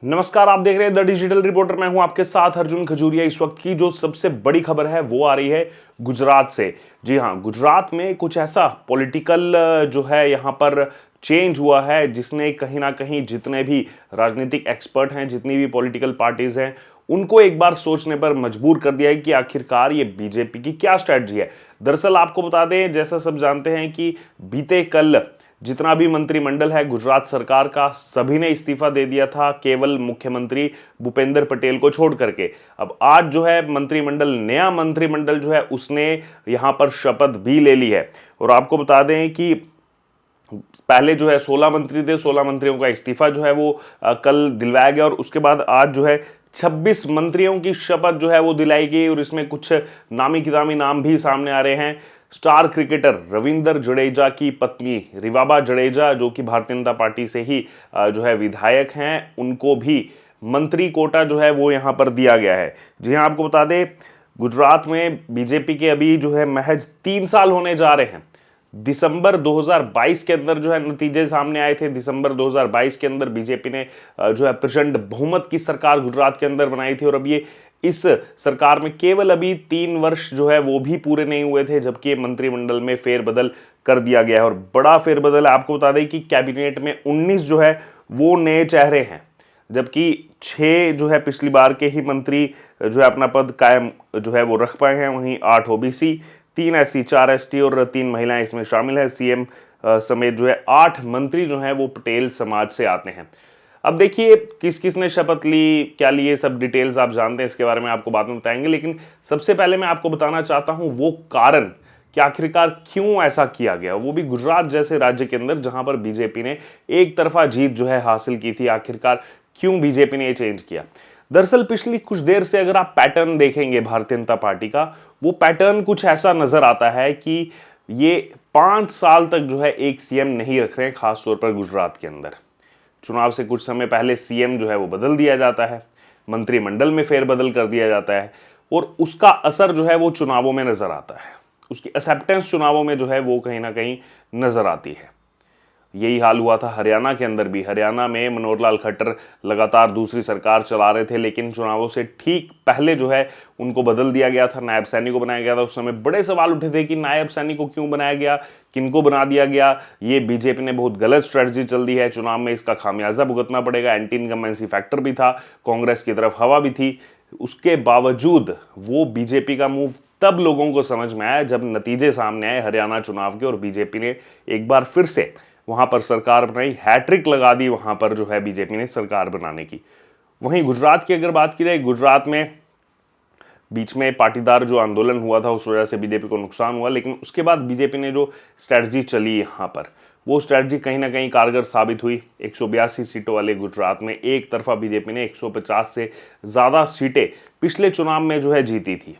नमस्कार, आप देख रहे हैं द डिजिटल रिपोर्टर। मैं हूं आपके साथ अर्जुन खजूरिया। इस वक्त की जो सबसे बड़ी खबर है वो आ रही है गुजरात से। जी हां, गुजरात में कुछ ऐसा पॉलिटिकल जो है यहां पर चेंज हुआ है जिसने कहीं ना कहीं जितने भी राजनीतिक एक्सपर्ट हैं, जितनी भी पॉलिटिकल पार्टीज हैं, उनको एक बार सोचने पर मजबूर कर दिया है कि आखिरकार ये बीजेपी की क्या स्ट्रैटेजी है। दरअसल आपको बता दें, जैसा सब जानते हैं कि बीते कल जितना भी मंत्रिमंडल है गुजरात सरकार का, सभी ने इस्तीफा दे दिया था, केवल मुख्यमंत्री भूपेंद्र पटेल को छोड़ करके। अब आज जो है नया मंत्रिमंडल जो है उसने यहां पर शपथ भी ले ली है। और आपको बता दें कि पहले जो है 16 मंत्री थे, 16 मंत्रियों का इस्तीफा जो है वो कल दिलवाया गया। और उसके बाद आज जो है 26 मंत्रियों की शपथ जो है वो दिलाई गई। और इसमें कुछ नामी गिरामी नाम भी सामने आ रहे हैं। स्टार क्रिकेटर रविंद्र जडेजा की पत्नी रिवाबा जडेजा, जो कि भारतीय जनता पार्टी से ही जो है विधायक हैं, उनको भी मंत्री कोटा जो है वो यहां पर दिया गया है। जी हां, आपको बता दें, गुजरात में बीजेपी के अभी जो है महज 3 साल होने जा रहे हैं। दिसंबर 2022 के अंदर जो है नतीजे सामने आए थे। दिसंबर 2022 के अंदर बीजेपी ने जो है प्रचंड बहुमत की सरकार गुजरात के अंदर बनाई थी। और अब ये इस सरकार में केवल अभी 3 वर्ष जो है वो भी पूरे नहीं हुए थे, जबकि मंत्रिमंडल में फेरबदल कर दिया गया है। और बड़ा फेरबदल है। आपको बता दें कि कैबिनेट में 19 जो है वो नए चेहरे हैं, जबकि 6 जो है पिछली बार के ही मंत्री जो है अपना पद कायम जो है वो रख पाए हैं। वहीं 8 ओबीसी, 3 एससी, 4 एसटी और 3 महिलाएं इसमें शामिल है। सीएम समेत जो है 8 मंत्री जो हैं वो पटेल समाज से आते हैं। अब देखिए किस किस ने शपथ ली, क्या ली, ये सब डिटेल्स आप जानते हैं, इसके बारे में आपको बाद में बताएंगे। लेकिन सबसे पहले मैं आपको बताना चाहता हूं वो कारण कि आखिरकार क्यों ऐसा किया गया, वो भी गुजरात जैसे राज्य के अंदर जहां पर बीजेपी ने एक तरफा जीत जो है हासिल की थी। आखिरकार क्यों बीजेपी ने ये चेंज किया। दरअसल पिछली कुछ देर से अगर आप पैटर्न देखेंगे भारतीय जनता पार्टी का, वो पैटर्न कुछ ऐसा नजर आता है कि ये 5 साल तक जो है एक सीएम नहीं रख रहे हैं, खासतौर पर गुजरात के अंदर। चुनाव से कुछ समय पहले सीएम जो है वो बदल दिया जाता है, मंत्रिमंडल में फेरबदल कर दिया जाता है, और उसका असर जो है वो चुनावों में नजर आता है। उसकी एक्सेप्टेंस चुनावों में जो है वो कहीं ना कहीं नजर आती है। यही हाल हुआ था हरियाणा के अंदर भी। हरियाणा में मनोहर लाल खट्टर लगातार दूसरी सरकार चला रहे थे, लेकिन चुनावों से ठीक पहले जो है उनको बदल दिया गया था, नायब सैनी को बनाया गया था। उस समय बड़े सवाल उठे थे कि नायब सैनी को क्यों बनाया गया, किनको बना दिया गया, ये बीजेपी ने बहुत गलत स्ट्रेटजी चल दी है, चुनाव में इसका खामियाजा भुगतना पड़ेगा। एंटी इनकम्बेंसी फैक्टर भी था, कांग्रेस की तरफ हवा भी थी। उसके बावजूद वो बीजेपी का मूव तब लोगों को समझ में आया जब नतीजे सामने आए हरियाणा चुनाव के, और बीजेपी ने एक बार फिर से वहां पर सरकार बनाई, हैट्रिक लगा दी वहां पर जो है बीजेपी ने सरकार बनाने की। वहीं गुजरात की अगर बात की जाए, गुजरात में बीच में पाटीदार जो आंदोलन हुआ था उस वजह से बीजेपी को नुकसान हुआ, लेकिन उसके बाद बीजेपी ने जो स्ट्रैटेजी चली यहां पर, वो स्ट्रैटेजी कहीं ना कहीं कारगर साबित हुई। 182 सीटों वाले गुजरात में एक तरफा बीजेपी ने 150 से ज्यादा सीटें पिछले चुनाव में जो है जीती थी।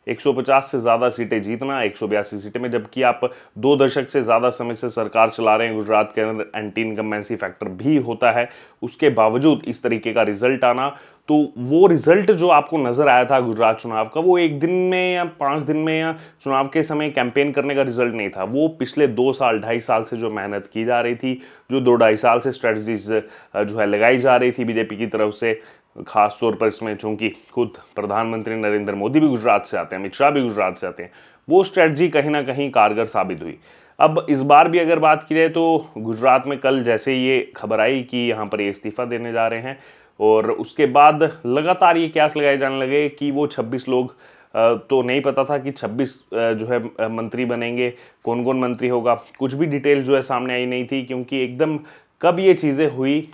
150 से ज्यादा सीटें जीतना 182 सीटें में, जबकि आप 2 दशक से ज्यादा समय से सरकार चला रहे हैं, गुजरात के अंदर एंटी इनकम्बेंसी फैक्टर भी होता है, उसके बावजूद इस तरीके का रिजल्ट आना, तो वो रिजल्ट जो आपको नजर आया था गुजरात चुनाव का, वो एक दिन में या 5 दिन में या चुनाव के समय कैंपेन करने का रिजल्ट नहीं था। वो पिछले 2 साल 2.5 साल से जो मेहनत की जा रही थी, जो 2-2.5 साल से स्ट्रेटजीज जो है लगाई जा रही थी बीजेपी की तरफ से, खास तौर पर इसमें चूंकि खुद प्रधानमंत्री नरेंद्र मोदी भी गुजरात से आते हैं, अमित शाह भी गुजरात से आते हैं, वो स्ट्रेटजी कहीं ना कहीं कारगर साबित हुई। अब इस बार भी अगर बात की जाए तो गुजरात में कल जैसे ये खबर आई कि यहाँ पर ये इस्तीफा देने जा रहे हैं, और उसके बाद लगातार ये कयास लगाए जाने लगे कि वो 26 लोग, तो नहीं पता था कि 26 जो है मंत्री बनेंगे, कौन कौन मंत्री होगा, कुछ भी डिटेल जो है सामने आई नहीं थी, क्योंकि एकदम कब ये चीज़ें हुई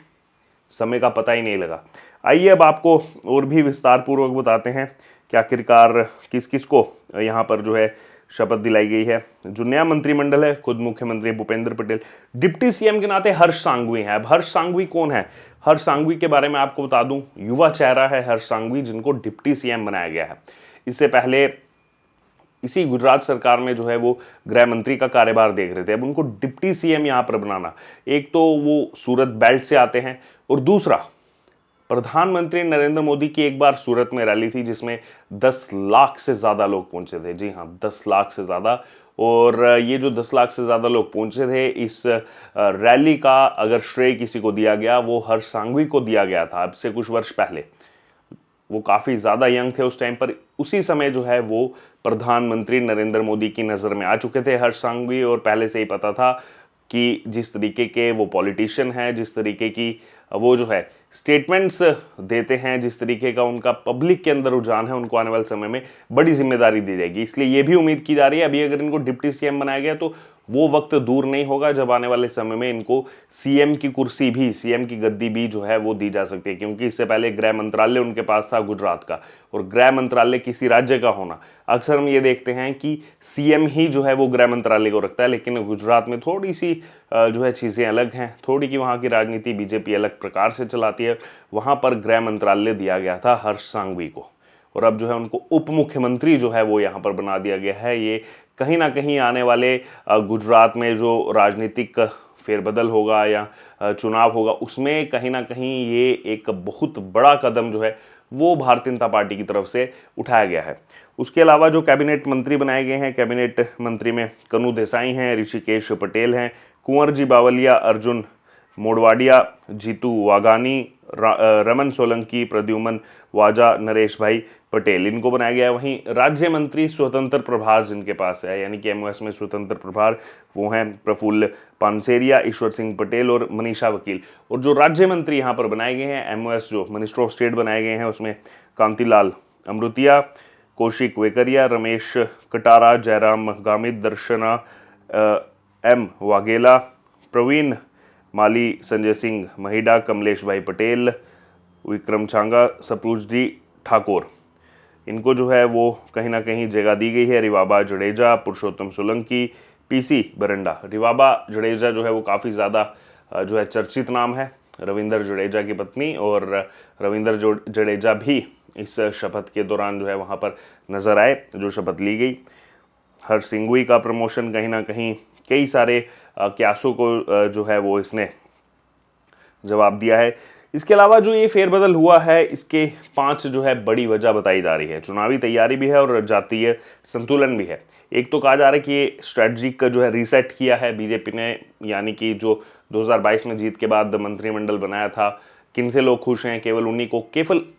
समय का पता ही नहीं लगा। आइए अब आपको और भी विस्तार पूर्वक बताते हैं कि आखिरकार किस किस को यहाँ पर जो है शपथ दिलाई गई है। जो नया मंत्रिमंडल है, खुद मुख्यमंत्री भूपेंद्र पटेल, डिप्टी सीएम के नाते हर्ष सांघवी हैं। अब हर्ष सांघवी कौन है? हर्ष सांघवी के बारे में आपको बता दूं, युवा चेहरा है हर्ष सांघवी, जिनको डिप्टी सीएम बनाया गया है। इससे पहले इसी गुजरात सरकार में जो है वो गृह मंत्री का कार्यभार देख रहे थे। अब उनको डिप्टी सीएम यहाँ पर बनाना, एक तो वो सूरत बेल्ट से आते हैं, और दूसरा प्रधानमंत्री नरेंद्र मोदी की एक बार सूरत में रैली थी जिसमें 10 लाख से ज्यादा लोग पहुंचे थे। जी हां, 10 लाख से ज्यादा, और ये जो 10 लाख से ज़्यादा लोग पहुंचे थे, इस रैली का अगर श्रेय किसी को दिया गया वो हर्ष सांघवी को दिया गया था, अब से कुछ वर्ष पहले। वो काफ़ी ज़्यादा यंग थे उस टाइम पर। उसी समय जो है वो प्रधानमंत्री नरेंद्र मोदी की नज़र में आ चुके थे हर्ष सांघवी, और पहले से ही पता था कि जिस तरीके के वो पॉलिटिशियन हैं, जिस तरीके की वो जो है स्टेटमेंट्स देते हैं, जिस तरीके का उनका पब्लिक के अंदर रुझान है, उनको आने वाले समय में बड़ी जिम्मेदारी दी जाएगी। इसलिए ये भी उम्मीद की जा रही है अभी अगर इनको डिप्टी सीएम बनाया गया तो वो वक्त दूर नहीं होगा जब आने वाले समय में इनको सीएम की कुर्सी भी, सीएम की गद्दी भी जो है वो दी जा सकती है, क्योंकि इससे पहले गृह मंत्रालय उनके पास था गुजरात का, और गृह मंत्रालय किसी राज्य का होना, अक्सर हम ये देखते हैं कि सीएम ही जो है वो गृह मंत्रालय को रखता है, लेकिन गुजरात में थोड़ी सी जो है चीज़ें अलग हैं, थोड़ी की वहाँ की राजनीति बीजेपी अलग प्रकार से चलाती है। वहाँ पर गृह मंत्रालय दिया गया था हर्ष सांघवी को, और अब जो है उनको उप मुख्यमंत्री जो है वो यहाँ पर बना दिया गया है। ये कहीं ना कहीं आने वाले गुजरात में जो राजनीतिक फेरबदल होगा या चुनाव होगा, उसमें कहीं ना कहीं ये एक बहुत बड़ा कदम जो है वो भारतीय जनता पार्टी की तरफ से उठाया गया है। उसके अलावा जो कैबिनेट मंत्री बनाए गए हैं, कैबिनेट मंत्री में कनु देसाई हैं, ऋषिकेश पटेल हैं, कुंवर जी बावलिया, अर्जुन मोडवाडिया, जीतू वाघानी, रमन सोलंकी, प्रद्युमन वाजा, नरेश भाई पटेल, इनको बनाया गया है। वहीं राज्य मंत्री स्वतंत्र प्रभार जिनके पास है, यानी कि एमओएस में स्वतंत्र प्रभार, वो हैं प्रफुल्ल पानसेरिया, ईश्वर सिंह पटेल और मनीषा वकील। और जो राज्य मंत्री यहाँ पर बनाए गए हैं, एमओएस जो मिनिस्टर ऑफ स्टेट बनाए गए हैं, उसमें कांतिलाल अमृतिया, कौशिक वेकरिया, रमेश कटारा, जयराम गामित, दर्शना एम वाघेला, प्रवीण माली, संजय सिंह महिडा, कमलेश भाई पटेल, विक्रम छांगा, सपूज जी ठाकुर, इनको जो है वो कहीं ना कहीं जगह दी गई है। रिवाबा जडेजा, पुरुषोत्तम सोलंकी, पीसी बरंडा। रिवाबा जडेजा जो है वो काफ़ी ज़्यादा जो है चर्चित नाम है, रविंदर जडेजा की पत्नी, और रविंदर जडेजा भी इस शपथ के दौरान जो है वहाँ पर नजर आए, जो शपथ ली गई। हर्ष सांघवी का प्रमोशन कहीं ना कहीं कई सारे क्यासों को जो है वो इसने जवाब दिया है। इसके अलावा जो ये फेरबदल हुआ है, इसके 5 जो है बड़ी वजह बताई जा रही है। चुनावी तैयारी भी है और जातीय संतुलन भी है। एक तो कहा जा रहा है कि ये स्ट्रेटजिक का जो है रीसेट किया है बीजेपी ने, यानी कि जो 2022 में जीत के बाद मंत्रिमंडल बनाया था, किनसे लोग खुश हैं, केवल उन्हीं को,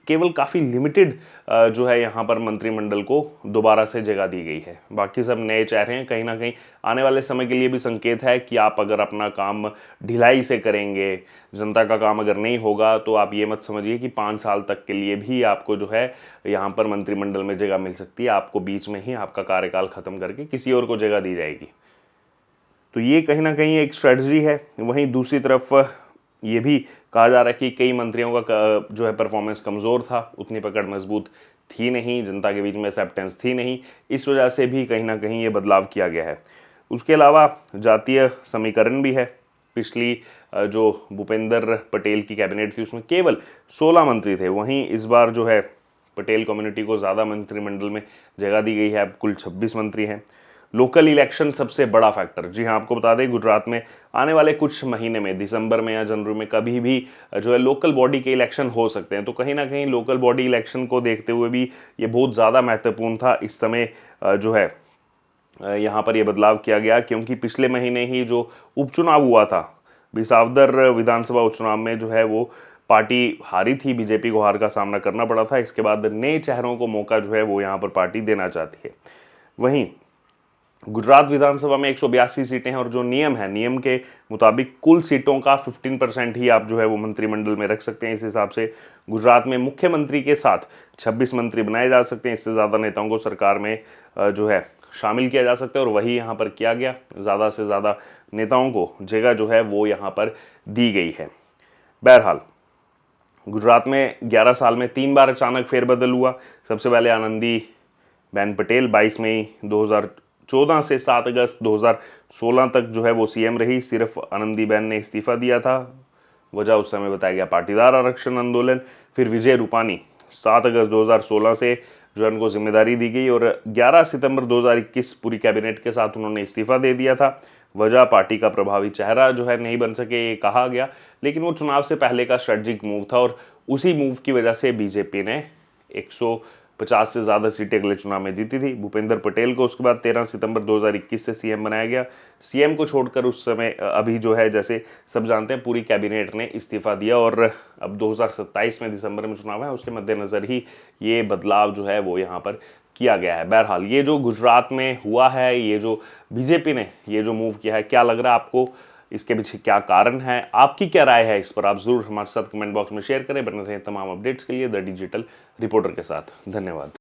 केवल काफ़ी लिमिटेड जो है यहाँ पर मंत्रिमंडल को दोबारा से जगह दी गई है। बाकी सब नए चेहरे हैं। कहीं ना कहीं आने वाले समय के लिए भी संकेत है कि आप अगर अपना काम ढिलाई से करेंगे, जनता का काम अगर नहीं होगा, तो आप ये मत समझिए कि 5 साल तक के लिए भी आपको जो है यहाँ पर मंत्रिमंडल में जगह मिल सकती है। आपको बीच में ही आपका कार्यकाल खत्म करके किसी और को जगह दी जाएगी। तो ये कहीं ना कहीं एक स्ट्रेटजी है। वहीं दूसरी तरफ ये भी कहा जा रहा है कि कई मंत्रियों का जो है परफॉर्मेंस कमज़ोर था, उतनी पकड़ मजबूत थी नहीं, जनता के बीच में एक्सेप्टेंस थी नहीं, इस वजह से भी कहीं ना कहीं ये बदलाव किया गया है। उसके अलावा जातीय समीकरण भी है। पिछली जो भूपेंद्र पटेल की कैबिनेट थी उसमें केवल 16 मंत्री थे, वहीं इस बार जो है पटेल कम्युनिटी को ज़्यादा मंत्रिमंडल में जगह दी गई है, अब कुल 26 मंत्री हैं। लोकल इलेक्शन सबसे बड़ा फैक्टर। जी हाँ, आपको बता दें गुजरात में आने वाले कुछ महीने में, दिसंबर में या जनवरी में कभी भी जो है लोकल बॉडी के इलेक्शन हो सकते हैं। तो कहीं ना कहीं लोकल बॉडी इलेक्शन को देखते हुए भी ये बहुत ज़्यादा महत्वपूर्ण था। इस समय जो है यहाँ पर ये बदलाव किया गया, क्योंकि पिछले महीने ही जो उपचुनाव हुआ था, बिसावदर विधानसभा उपचुनाव में जो है वो पार्टी हारी थी, बीजेपी को हार का सामना करना पड़ा था। इसके बाद नए चेहरों को मौका जो है वो यहाँ पर पार्टी देना चाहती है। वहीं गुजरात विधानसभा में 182 सीटें हैं, और जो नियम है, नियम के मुताबिक कुल सीटों का 15% ही आप जो है वो मंत्रिमंडल में रख सकते हैं। इस हिसाब से गुजरात में मुख्यमंत्री के साथ 26 मंत्री बनाए जा सकते हैं। इससे ज़्यादा नेताओं को सरकार में जो है शामिल किया जा सकता है, और वही यहाँ पर किया गया। ज़्यादा से ज़्यादा नेताओं को जगह जो है वो यहाँ पर दी गई है। बहरहाल गुजरात में 11 साल में 3 बार अचानक फेरबदल हुआ। सबसे पहले आनंदी बेन पटेल 22 मई 2014 से 7 अगस्त 2016 तक जो है वो सीएम रही। सिर्फ आनंदीबेन ने इस्तीफा दिया था, वजह उस समय बताया गया पाटीदार आरक्षण आंदोलन। फिर विजय रूपानी 7 अगस्त 2016 से जो है उनको जिम्मेदारी दी गई, और 11 सितंबर 2021 पूरी कैबिनेट के साथ उन्होंने इस्तीफा दे दिया था। वजह पार्टी का प्रभावी चेहरा जो है नहीं बन सके, ये कहा गया, लेकिन वो चुनाव से पहले का स्ट्रेटजिक मूव था, और उसी मूव की वजह से बीजेपी ने 50 से ज़्यादा सीटें अगले चुनाव में जीती थी। भूपेंद्र पटेल को उसके बाद 13 सितंबर 2021 से सीएम बनाया गया। सीएम को छोड़कर उस समय अभी जो है, जैसे सब जानते हैं, पूरी कैबिनेट ने इस्तीफा दिया और अब 2027 में दिसंबर में चुनाव है, उसके मद्देनज़र ही ये बदलाव जो है वो यहाँ पर किया गया है। बहरहाल ये जो गुजरात में हुआ है, ये जो बीजेपी ने ये जो मूव किया है, क्या लग रहा है आपको? इसके पीछे क्या कारण है? आपकी क्या राय है इस पर? आप जरूर हमारे साथ कमेंट बॉक्स में शेयर करें। बने रहें तमाम अपडेट्स के लिए द डिजिटल रिपोर्टर के साथ। धन्यवाद।